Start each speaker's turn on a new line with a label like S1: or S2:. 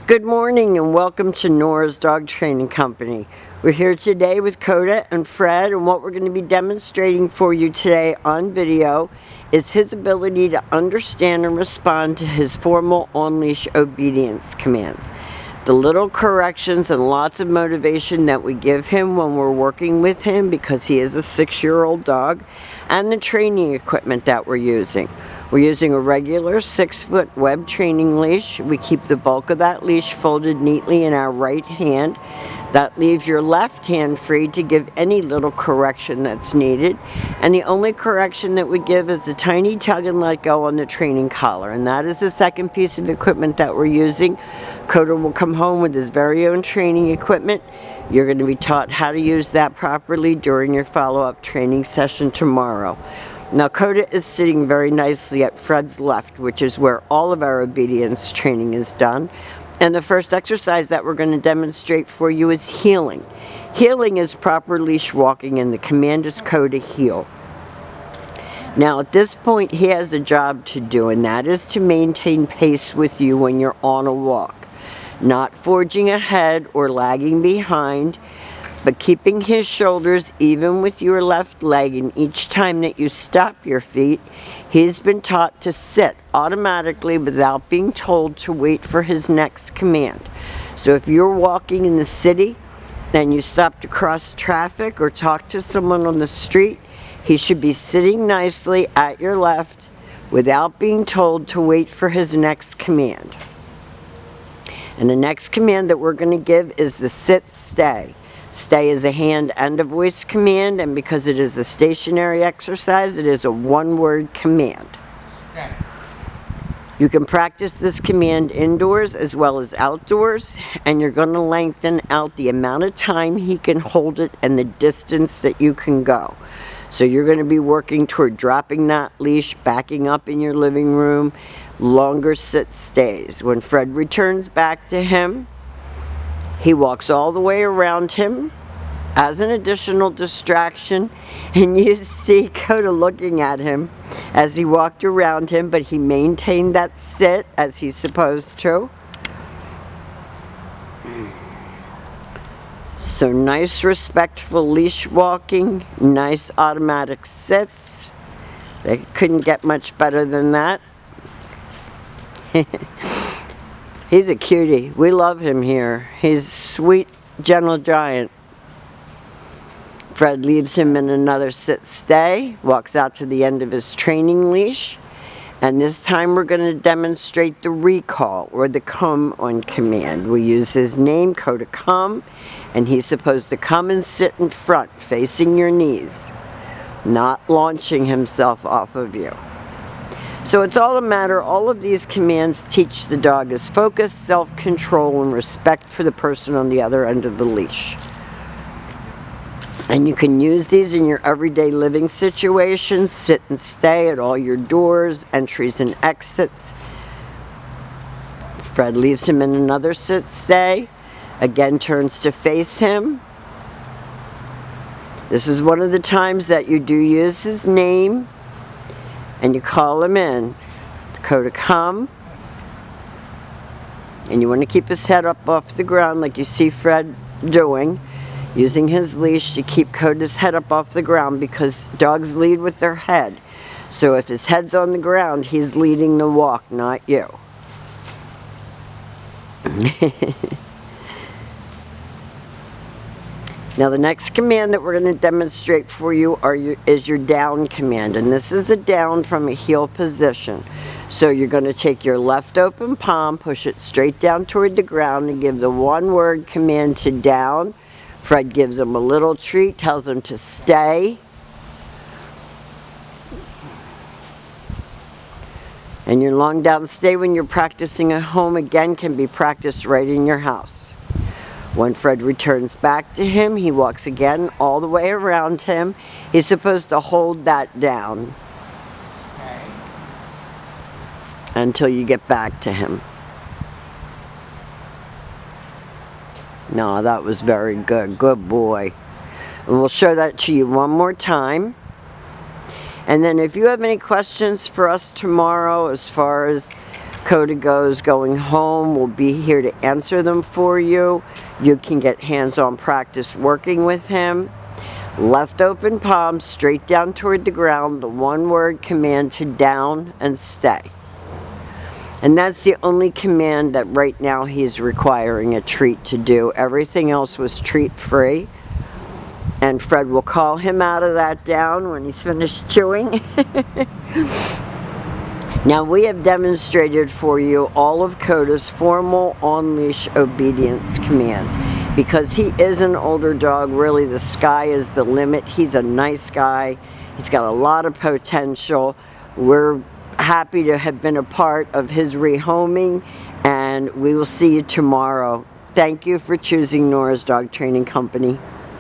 S1: Good morning and welcome to Nora's Dog Training Company. We're here today with Coda and Fred, and what we're going to be demonstrating for you today on video is his ability to understand and respond to his formal on-leash obedience commands. The little corrections and lots of motivation that we give him when we're working with him, because he is a 6-year-old dog, and the training equipment that we're using. We're using a regular 6-foot web training leash. We keep the bulk of that leash folded neatly in our right hand. That leaves your left hand free to give any little correction that's needed. And the only correction that we give is a tiny tug and let go on the training collar. And that is the second piece of equipment that we're using. Coda will come home with his very own training equipment. You're going to be taught how to use that properly during your follow-up training session tomorrow. Now, Coda is sitting very nicely at Fred's left, which is where all of our obedience training is done. And the first exercise that we're going to demonstrate for you is heeling. Heeling is proper leash walking, and the command is Coda heel. Now, at this point, he has a job to do, and that is to maintain pace with you when you're on a walk. Not forging ahead or lagging behind, but keeping his shoulders even with your left leg, and each time that you stop your feet, he's been taught to sit automatically without being told to wait for his next command. So if you're walking in the city and you stop to cross traffic or talk to someone on the street, he should be sitting nicely at your left without being told to wait for his next command. And the next command that we're going to give is the sit-stay. Stay is a hand and a voice command, and because it is a stationary exercise, it is a one-word command. Stay. You can practice this command indoors as well as outdoors, and you're going to lengthen out the amount of time he can hold it and the distance that you can go. So you're going to be working toward dropping that leash, backing up in your living room, longer sit-stays. When Fred returns back to him, he walks all the way around him as an additional distraction, and you see Coda looking at him as he walked around him, but he maintained that sit as he's supposed to. So nice respectful leash walking, nice automatic sits. They couldn't get much better than that. He's a cutie. We love him here. He's a sweet, gentle giant. Fred leaves him in another sit-stay, walks out to the end of his training leash, and this time we're going to demonstrate the recall, or the come on command. We use his name, Coda come, and he's supposed to come and sit in front, facing your knees, not launching himself off of you. So it's all a matter, all of these commands teach the dog is focus, self-control, and respect for the person on the other end of the leash. And you can use these in your everyday living situations, sit and stay at all your doors, entries and exits. Fred leaves him in another sit-stay, again turns to face him. This is one of the times that you do use his name, and you call him in. Coda come. And you want to keep his head up off the ground like you see Fred doing, using his leash to keep Coda's head up off the ground, because dogs lead with their head. So if his head's on the ground, he's leading the walk, not you. Now the next command that we're going to demonstrate for you is your down command, and this is the down from a heel position. So you're going to take your left open palm, push it straight down toward the ground, and give the one-word command to down. Fred gives him a little treat, tells him to stay. And your long down stay when you're practicing at home, again, can be practiced right in your house. When Fred returns back to him, he walks again all the way around him. He's supposed to hold that down until you get back to him. No, that was very good. Good boy. And we'll show that to you one more time. And then if you have any questions for us tomorrow as far as Coda goes going home. We'll be here to answer them for you. You can get hands-on practice working with him. Left open palm, straight down toward the ground, the one-word command to down and stay. And that's the only command that right now he's requiring a treat to do. Everything else was treat-free. And Fred will call him out of that down when he's finished chewing. Now we have demonstrated for you all of Coda's formal on-leash obedience commands. Because he is an older dog, really the sky is the limit. He's a nice guy. He's got a lot of potential. We're happy to have been a part of his rehoming, and we will see you tomorrow. Thank you for choosing Nora's Dog Training Company.